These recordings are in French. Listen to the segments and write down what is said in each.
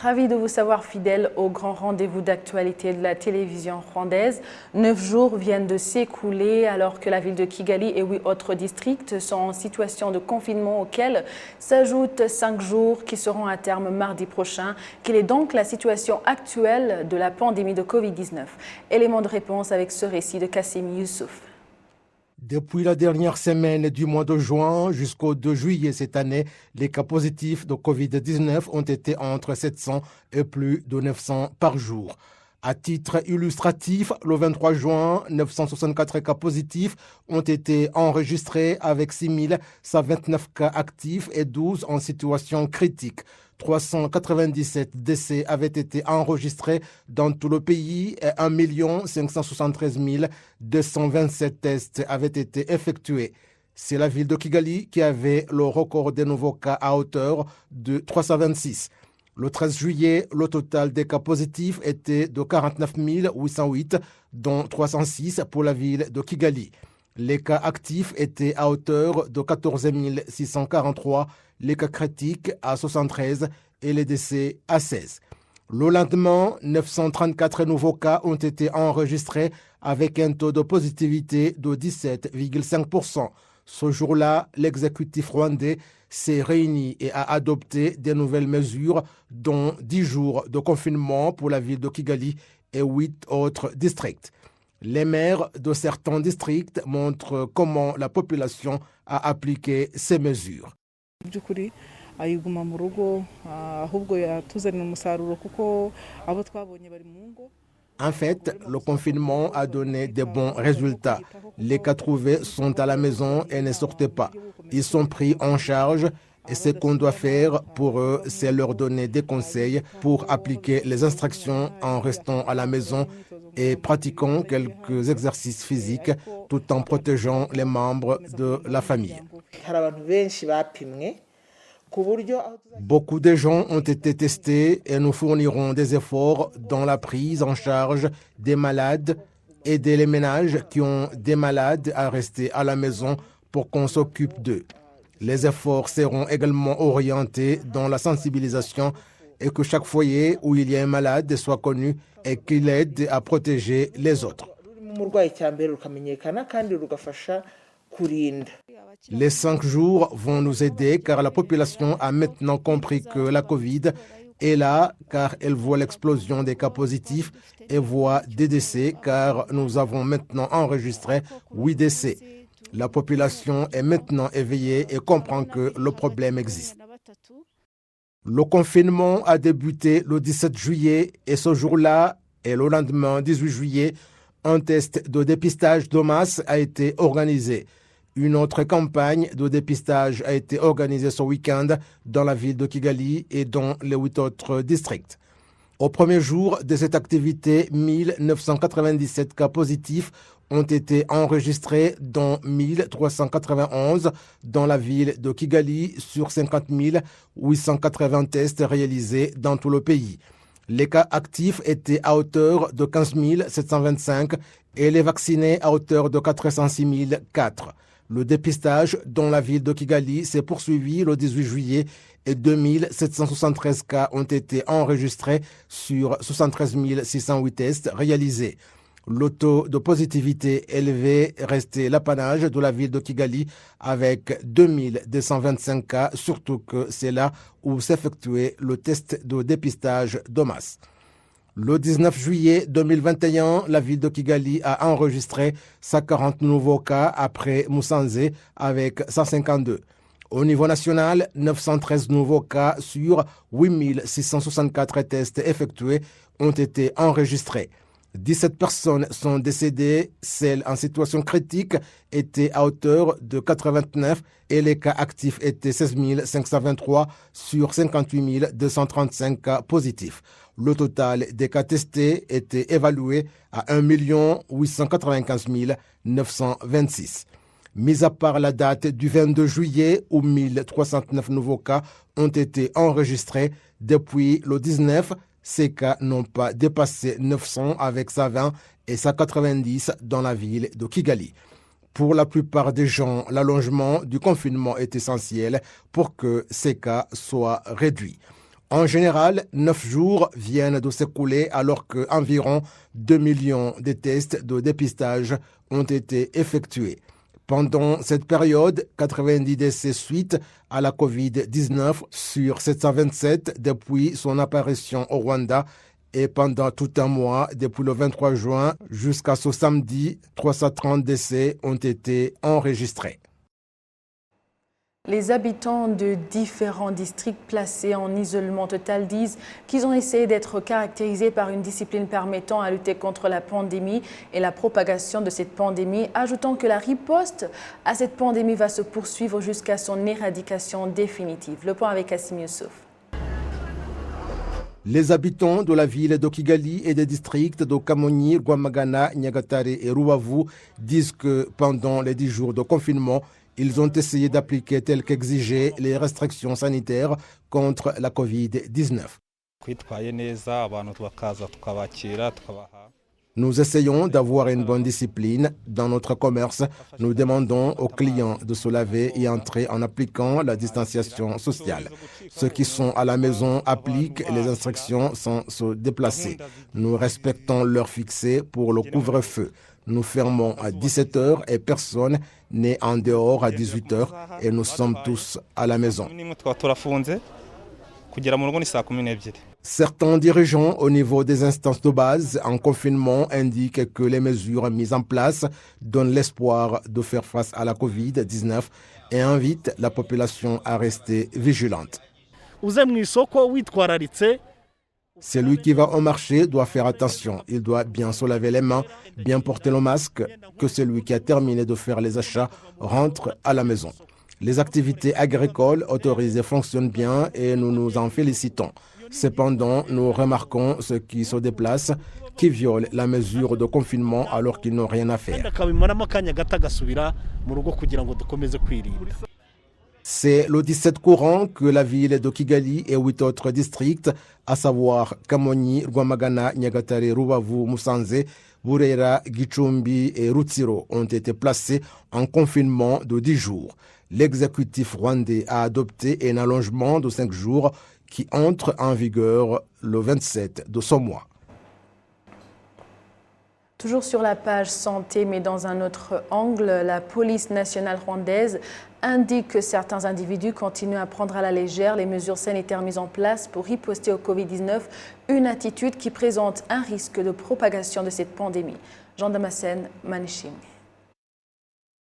Ravi de vous savoir fidèle au grand rendez-vous d'actualité de la télévision rwandaise. 9 jours viennent de s'écouler alors que la ville de Kigali et 8 autres districts sont en situation de confinement auquel s'ajoutent 5 jours qui seront à terme mardi prochain. Quelle est donc la situation actuelle de la pandémie de Covid-19? Élément de réponse avec ce récit de Kassim Youssouf. Depuis la dernière semaine du mois de juin jusqu'au 2 juillet cette année, les cas positifs de Covid-19 ont été entre 700 et plus de 900 par jour. À titre illustratif, le 23 juin, 964 cas positifs ont été enregistrés avec 6129 cas actifs et 12 en situation critique. 397 décès avaient été enregistrés dans tout le pays et 1 573 227 tests avaient été effectués. C'est la ville de Kigali qui avait le record des nouveaux cas à hauteur de 326. Le 13 juillet, le total des cas positifs était de 49 808, dont 306 pour la ville de Kigali. Les cas actifs étaient à hauteur de 14 643, les cas critiques à 73 et les décès à 16. Le lendemain, 934 nouveaux cas ont été enregistrés avec un taux de positivité de 17,5%. Ce jour-là, l'exécutif rwandais s'est réuni et a adopté des nouvelles mesures, dont 10 jours de confinement pour la ville de Kigali et 8 autres districts. Les maires de certains districts montrent comment la population a appliqué ces mesures. En fait, le confinement a donné de bons résultats. Les cas trouvés sont à la maison et ne sortent pas. Ils sont pris en charge et ce qu'on doit faire pour eux, c'est leur donner des conseils pour appliquer les instructions en restant à la maison et pratiquant quelques exercices physiques tout en protégeant les membres de la famille. Beaucoup de gens ont été testés et nous fournirons des efforts dans la prise en charge des malades, aider les ménages qui ont des malades à rester à la maison pour qu'on s'occupe d'eux. Les efforts seront également orientés dans la sensibilisation et que chaque foyer où il y a un malade soit connu et qu'il aide à protéger les autres. Les 5 jours vont nous aider car la population a maintenant compris que la Covid est là car elle voit l'explosion des cas positifs et voit des décès car nous avons maintenant enregistré 8 décès. La population est maintenant éveillée et comprend que le problème existe. Le confinement a débuté le 17 juillet et ce jour-là et le lendemain 18 juillet, un test de dépistage de masse a été organisé. Une autre campagne de dépistage a été organisée ce week-end dans la ville de Kigali et dans les 8 autres districts. Au premier jour de cette activité, 1997 cas positifs ont été enregistrés, dont 1391 dans la ville de Kigali sur 50 880 tests réalisés dans tout le pays. Les cas actifs étaient à hauteur de 15 725 et les vaccinés à hauteur de 406 004. Le dépistage dans la ville de Kigali s'est poursuivi le 18 juillet et 2773 cas ont été enregistrés sur 73 608 tests réalisés. Le taux de positivité élevé restait l'apanage de la ville de Kigali avec 2225 cas, surtout que c'est là où s'effectuait le test de dépistage de masse. Le 19 juillet 2021, la ville de Kigali a enregistré 140 nouveaux cas après Musanze avec 152. Au niveau national, 913 nouveaux cas sur 8664 tests effectués ont été enregistrés. 17 personnes sont décédées, celles en situation critique étaient à hauteur de 89 et les cas actifs étaient 16 523 sur 58 235 cas positifs. Le total des cas testés était évalué à 1 895 926. Mis à part la date du 22 juillet où 1309 nouveaux cas ont été enregistrés, depuis le 19, ces cas n'ont pas dépassé 900 avec 120 et 190 dans la ville de Kigali. Pour la plupart des gens, l'allongement du confinement est essentiel pour que ces cas soient réduits. En général, 9 jours viennent de s'écouler alors qu'environ 2 millions de tests de dépistage ont été effectués. Pendant cette période, 90 décès suite à la COVID-19 sur 727 depuis son apparition au Rwanda et pendant tout un mois, depuis le 23 juin jusqu'à ce samedi, 330 décès ont été enregistrés. Les habitants de différents districts placés en isolement total disent qu'ils ont essayé d'être caractérisés par une discipline permettant à lutter contre la pandémie et la propagation de cette pandémie, ajoutant que la riposte à cette pandémie va se poursuivre jusqu'à son éradication définitive. Le point avec Kassim Youssouf. Les habitants de la ville de Kigali et des districts de Kamonyi, Rwamagana, Nyagatare et Rubavu disent que pendant les 10 jours de confinement, ils ont essayé d'appliquer telles qu'exigeaient les restrictions sanitaires contre la COVID-19. Nous essayons d'avoir une bonne discipline dans notre commerce. Nous demandons aux clients de se laver et entrer en appliquant la distanciation sociale. Ceux qui sont à la maison appliquent les instructions sans se déplacer. Nous respectons l'heure fixée pour le couvre-feu. Nous fermons à 17h et personne n'est en dehors à 18h et nous sommes tous à la maison. Certains dirigeants au niveau des instances de base en confinement indiquent que les mesures mises en place donnent l'espoir de faire face à la COVID-19 et invitent la population à rester vigilante. Celui qui va au marché doit faire attention. Il doit bien se laver les mains, bien porter le masque, que celui qui a terminé de faire les achats rentre à la maison. Les activités agricoles autorisées fonctionnent bien et nous nous en félicitons. Cependant, nous remarquons ceux qui se déplacent, qui violent la mesure de confinement alors qu'ils n'ont rien à faire. C'est le 17 courant que la ville de Kigali et 8 autres districts, à savoir Kamonyi, Rwamagana, Nyagatare, Rubavu, Musanze, Burera, Gicumbi et Rutsiro, ont été placés en confinement de 10 jours. L'exécutif rwandais a adopté un allongement de 5 jours qui entre en vigueur le 27 de ce mois. Toujours sur la page santé, mais dans un autre angle, la police nationale rwandaise indique que certains individus continuent à prendre à la légère les mesures sanitaires mises en place pour riposter au Covid-19, une attitude qui présente un risque de propagation de cette pandémie. Jean Damascène, Manishing.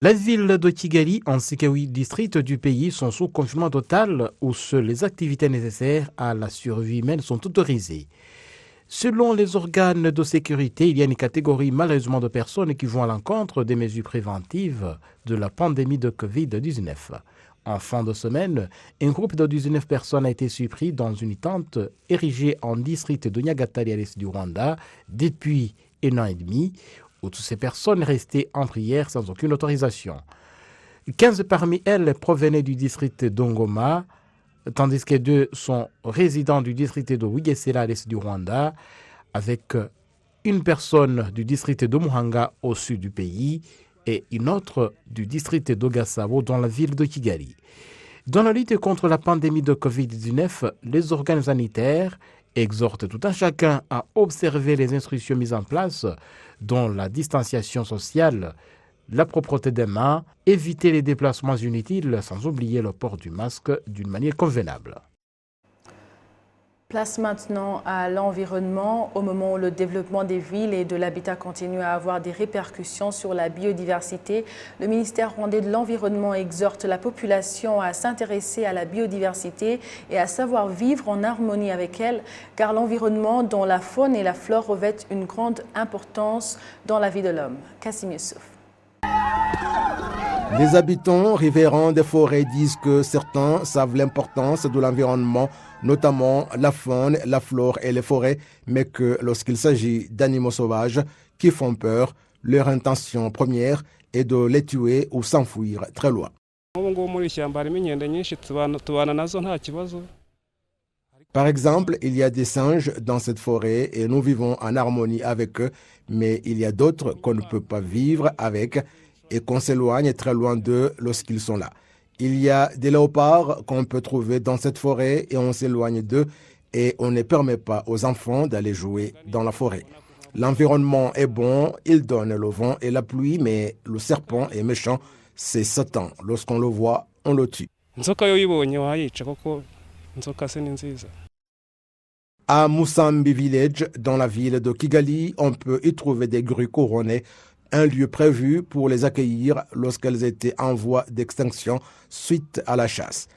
La ville de Kigali ainsi que 8 districts du pays sont sous confinement total où seules les activités nécessaires à la survie humaine sont autorisées. Selon les organes de sécurité, il y a une catégorie malheureusement de personnes qui vont à l'encontre des mesures préventives de la pandémie de Covid-19. En fin de semaine, un groupe de 19 personnes a été surpris dans une tente érigée en district de Nyagatare à l'est du Rwanda depuis 1 an et demi, où toutes ces personnes restaient en prière sans aucune autorisation. 15 parmi elles provenaient du district d'Ongoma, tandis que 2 sont résidents du district de Wigesera à l'est du Rwanda, avec une personne du district de Muhanga au sud du pays et une autre du district d'Ogasabo dans la ville de Kigali. Dans la lutte contre la pandémie de Covid-19, les organes sanitaires exhortent tout un chacun à observer les instructions mises en place, dont la distanciation sociale, la propreté des mains, éviter les déplacements inutiles sans oublier le port du masque d'une manière convenable. Place maintenant à l'environnement. Au moment où le développement des villes et de l'habitat continue à avoir des répercussions sur la biodiversité, le ministère rwandais de l'Environnement exhorte la population à s'intéresser à la biodiversité et à savoir vivre en harmonie avec elle, car l'environnement, dont la faune et la flore revêtent une grande importance dans la vie de l'homme. Kassim Youssouf. Les habitants riverains des forêts disent que certains savent l'importance de l'environnement, notamment la faune, la flore et les forêts, mais que lorsqu'il s'agit d'animaux sauvages qui font peur, leur intention première est de les tuer ou s'enfuir très loin. Par exemple, il y a des singes dans cette forêt et nous vivons en harmonie avec eux, mais il y a d'autres qu'on ne peut pas vivre avec et qu'on s'éloigne très loin d'eux lorsqu'ils sont là. Il y a des léopards qu'on peut trouver dans cette forêt et on s'éloigne d'eux. et on ne permet pas aux enfants d'aller jouer dans la forêt. L'environnement est bon, il donne le vent et la pluie, mais le serpent est méchant, c'est Satan. Lorsqu'on le voit, on le tue. À Musambi Village, dans la ville de Kigali, on peut y trouver des grues couronnées, un lieu prévu pour les accueillir lorsqu'elles étaient en voie d'extinction suite à la chasse.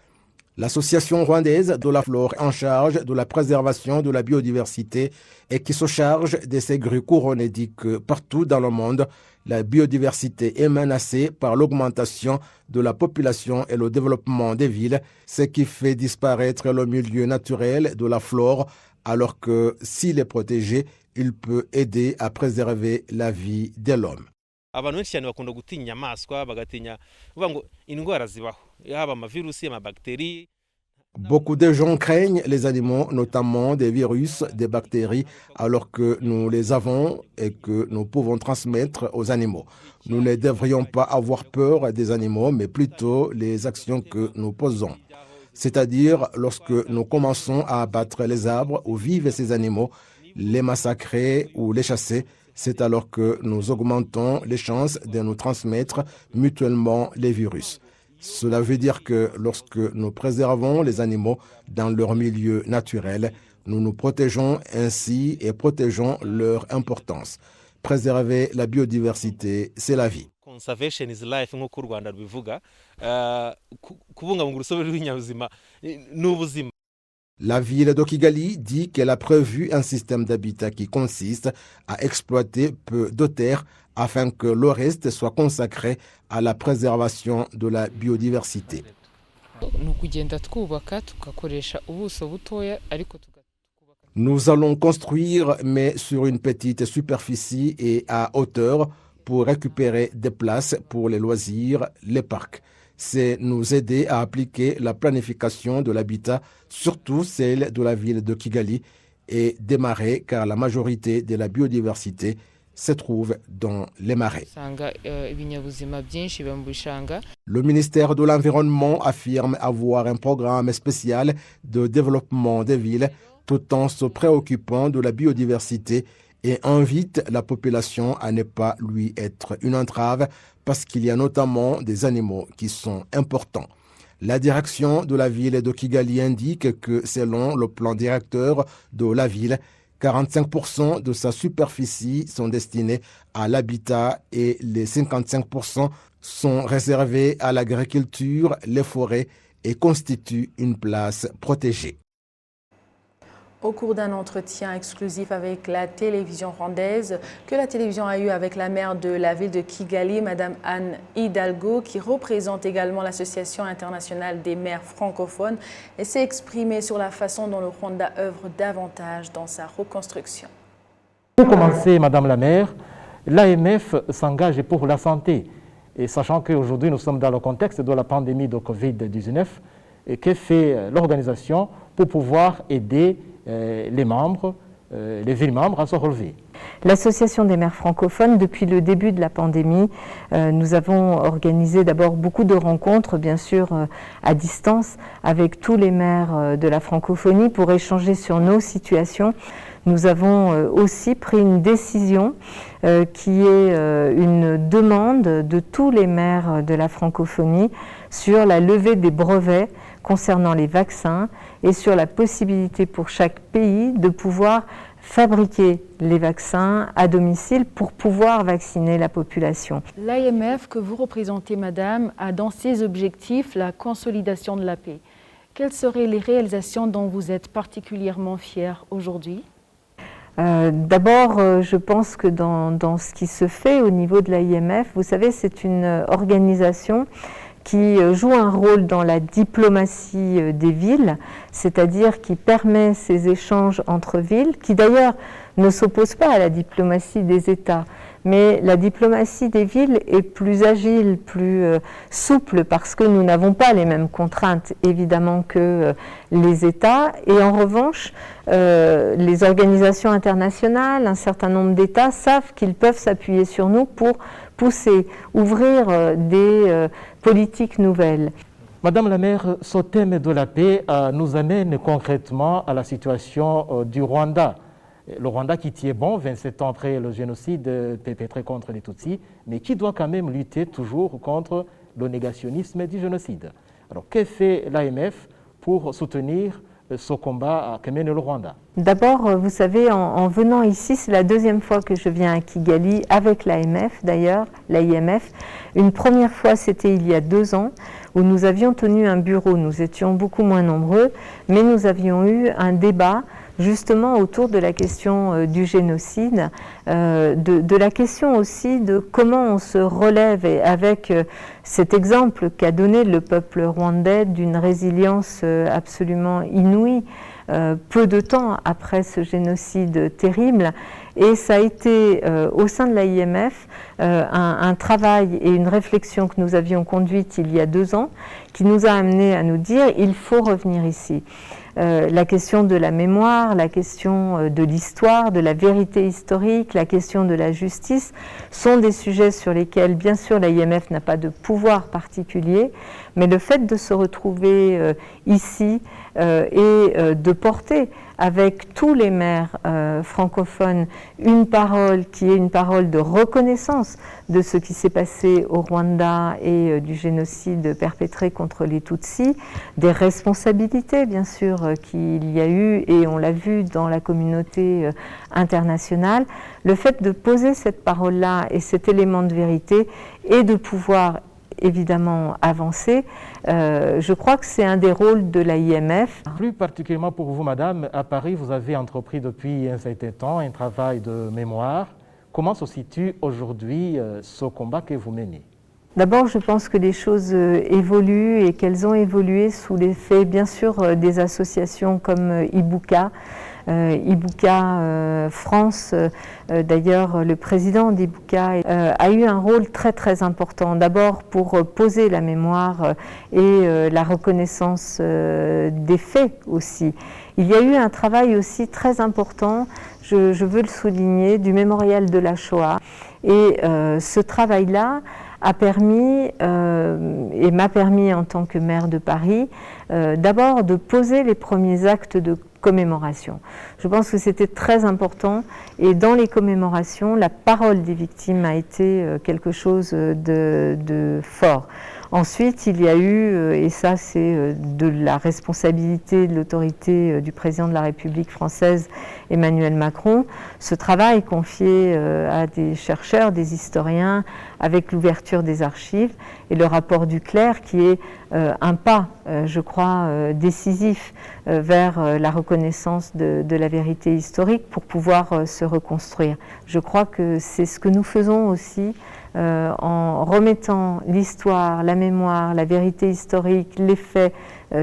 L'association rwandaise de la flore en charge de la préservation de la biodiversité et qui se charge de ces grues couronnées dit que partout dans le monde, la biodiversité est menacée par l'augmentation de la population et le développement des villes, ce qui fait disparaître le milieu naturel de la flore, alors que s'il est protégé, il peut aider à préserver la vie de l'homme. Abantu benshi cyane bakunda gutinya inyamaswa bagatinya uvuga ngo indwara zibaho yaba amavirusi amabactéries. Beaucoup de gens craignent les animaux, notamment des virus, des bactéries, alors que nous les avons et que nous pouvons transmettre aux animaux. Nous ne devrions pas avoir peur des animaux, mais plutôt les actions que nous posons. C'est-à-dire, lorsque nous commençons à abattre les arbres où vivent ces animaux, les massacrer ou les chasser, c'est alors que nous augmentons les chances de nous transmettre mutuellement les virus. Cela veut dire que lorsque nous préservons les animaux dans leur milieu naturel, nous nous protégeons ainsi et protégeons leur importance. Préserver la biodiversité, c'est la vie. Conservation is life nk'uko u Rwanda rubivuga, kubungabunga urusobe rw'ibinyabuzima ni ubuzima. La ville de Kigali dit qu'elle a prévu un système d'habitat qui consiste à exploiter peu de terre afin que le reste soit consacré à la préservation de la biodiversité. Nous allons construire, mais sur une petite superficie et à hauteur pour récupérer des places pour les loisirs, les parcs. C'est nous aider à appliquer la planification de l'habitat, surtout celle de la ville de Kigali, et des marais, car la majorité de la biodiversité se trouve dans les marais. Le ministère de l'Environnement affirme avoir un programme spécial de développement des villes tout en se préoccupant de la biodiversité et invite la population à ne pas lui être une entrave parce qu'il y a notamment des animaux qui sont importants. La direction de la ville de Kigali indique que selon le plan directeur de la ville, 45% de sa superficie sont destinés à l'habitat et les 55% sont réservés à l'agriculture, les forêts et constituent une place protégée. Au cours d'un entretien exclusif avec la télévision rwandaise que la télévision a eu avec la maire de la ville de Kigali, Madame Anne Hidalgo, qui représente également l'Association internationale des maires francophones, et s'est exprimée sur la façon dont le Rwanda œuvre davantage dans sa reconstruction. Pour commencer, Madame la maire, l'AMF s'engage pour la santé. Et sachant qu'aujourd'hui nous sommes dans le contexte de la pandémie de Covid-19, que fait l'organisation pour pouvoir aider les membres, les villes membres à se relever? L'Association des maires francophones, depuis le début de la pandémie, nous avons organisé d'abord beaucoup de rencontres, bien sûr à distance, avec tous les maires de la francophonie pour échanger sur nos situations. Nous avons aussi pris une décision qui est une demande de tous les maires de la francophonie sur la levée des brevets concernant les vaccins et sur la possibilité pour chaque pays de pouvoir fabriquer les vaccins à domicile pour pouvoir vacciner la population. L'AMF que vous représentez, Madame, a dans ses objectifs la consolidation de la paix. Quelles seraient les réalisations dont vous êtes particulièrement fiers aujourd'hui? D'abord, je pense que dans ce qui se fait au niveau de l'AMF, vous savez, c'est une organisation qui joue un rôle dans la diplomatie des villes, c'est-à-dire qui permet ces échanges entre villes, qui d'ailleurs ne s'oppose pas à la diplomatie des États. Mais la diplomatie des villes est plus agile, plus souple, parce que nous n'avons pas les mêmes contraintes, évidemment, que les États. Et en revanche, les organisations internationales, un certain nombre d'États savent qu'ils peuvent s'appuyer sur nous pour pousser, ouvrir des politiques nouvelles. Madame la maire, ce thème de la paix nous amène concrètement à la situation du Rwanda. Le Rwanda qui tient bon 27 ans après le génocide perpétré contre les Tutsis, mais qui doit quand même lutter toujours contre le négationnisme du génocide. Alors, que fait l'AMF pour soutenir ce combat que mène le Rwanda? D'abord, vous savez, en venant ici, c'est la deuxième fois que je viens à Kigali avec l'AMF d'ailleurs, l'AIMF. Une première fois, c'était il y a 2 ans, où nous avions tenu un bureau. Nous étions beaucoup moins nombreux, mais nous avions eu un débat justement autour de la question du génocide, de la question aussi de comment on se relève, et avec cet exemple qu'a donné le peuple rwandais d'une résilience absolument inouïe, peu de temps après ce génocide terrible. Et ça a été au sein de l'AIMF un travail et une réflexion que nous avions conduite il y a 2 ans qui nous a amené à nous dire il faut revenir ici. La question de la mémoire, la question de l'histoire, de la vérité historique, la question de la justice sont des sujets sur lesquels, bien sûr, l'AIMF n'a pas de pouvoir particulier, mais le fait de se retrouver ici et de porter avec tous les maires francophones une parole qui est une parole de reconnaissance de ce qui s'est passé au Rwanda et du génocide perpétré contre les Tutsis, des responsabilités bien sûr qu'il y a eu et on l'a vu dans la communauté internationale, le fait de poser cette parole-là et cet élément de vérité et de pouvoir évidemment avancer, je crois que c'est un des rôles de l'AIMF. Plus particulièrement pour vous, madame, à Paris, vous avez entrepris depuis un certain temps un travail de mémoire. Comment se situe aujourd'hui ce combat que vous menez? D'abord, je pense que les choses évoluent et qu'elles ont évolué sous l'effet, bien sûr, des associations comme Ibuka. Ibuka France, d'ailleurs le président d'Ibuka a eu un rôle très très important, d'abord pour poser la mémoire et la reconnaissance des faits aussi. Il y a eu un travail aussi très important, je veux le souligner, du mémorial de la Shoah, et ce travail-là a permis et m'a permis en tant que maire de Paris d'abord de poser les premiers actes de commémoration. Je pense que c'était très important et dans les commémorations, la parole des victimes a été quelque chose de fort. Ensuite, il y a eu, et ça c'est de la responsabilité de l'autorité du président de la République française, Emmanuel Macron, ce travail confié à des chercheurs, des historiens, avec l'ouverture des archives et le rapport Duclerc qui est un pas, je crois, décisif vers la reconnaissance de la vérité historique pour pouvoir se reconstruire. Je crois que c'est ce que nous faisons aussi en remettant l'histoire, la mémoire, la vérité historique, les faits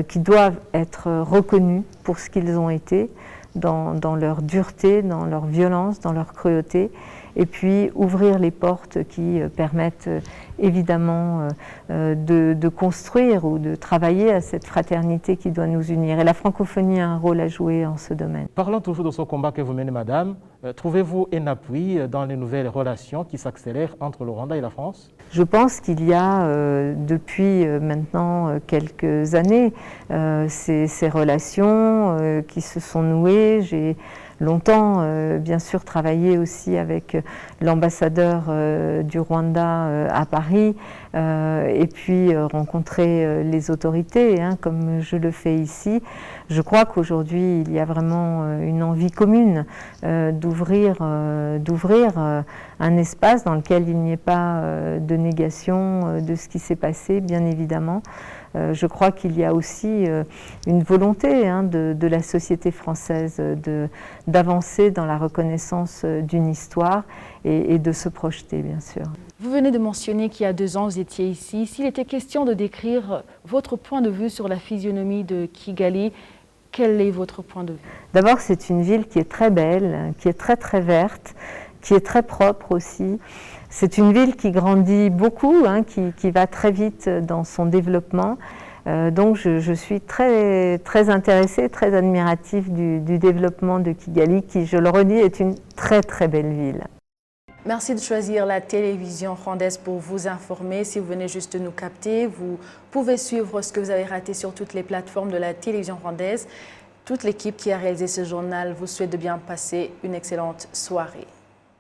qui doivent être reconnus pour ce qu'ils ont été, dans leur dureté, dans leur violence, dans leur cruauté, et puis ouvrir les portes qui permettent évidemment de construire ou de travailler à cette fraternité qui doit nous unir. Et la francophonie a un rôle à jouer en ce domaine. Parlons toujours de ce combat que vous menez, madame. Trouvez-vous un appui dans les nouvelles relations qui s'accélèrent entre le Rwanda et la France? Je pense qu'il y a depuis maintenant quelques années ces relations qui se sont nouées. J'ai longtemps, bien sûr, travaillé aussi avec l'ambassadeur du Rwanda à Paris et puis rencontrer les autorités, comme je le fais ici. Je crois qu'aujourd'hui, il y a vraiment une envie commune d'ouvrir un espace dans lequel il n'y ait pas de négation de ce qui s'est passé, bien évidemment. Je crois qu'il y a aussi une volonté de la société française d'avancer dans la reconnaissance d'une histoire et de se projeter, bien sûr. Vous venez de mentionner qu'il y a 2 ans, vous étiez ici. S'il était question de décrire votre point de vue sur la physionomie de Kigali, quel est votre point de vue? D'abord, c'est une ville qui est très belle, qui est très très verte, qui est très propre aussi. C'est une ville qui grandit beaucoup, qui va très vite dans son développement. Donc je suis très, très intéressée, très admirative du développement de Kigali, qui, je le redis, est une très très belle ville. Merci de choisir la télévision rwandaise pour vous informer. Si vous venez juste de nous capter, vous pouvez suivre ce que vous avez raté sur toutes les plateformes de la télévision rwandaise. Toute l'équipe qui a réalisé ce journal vous souhaite de bien passer une excellente soirée.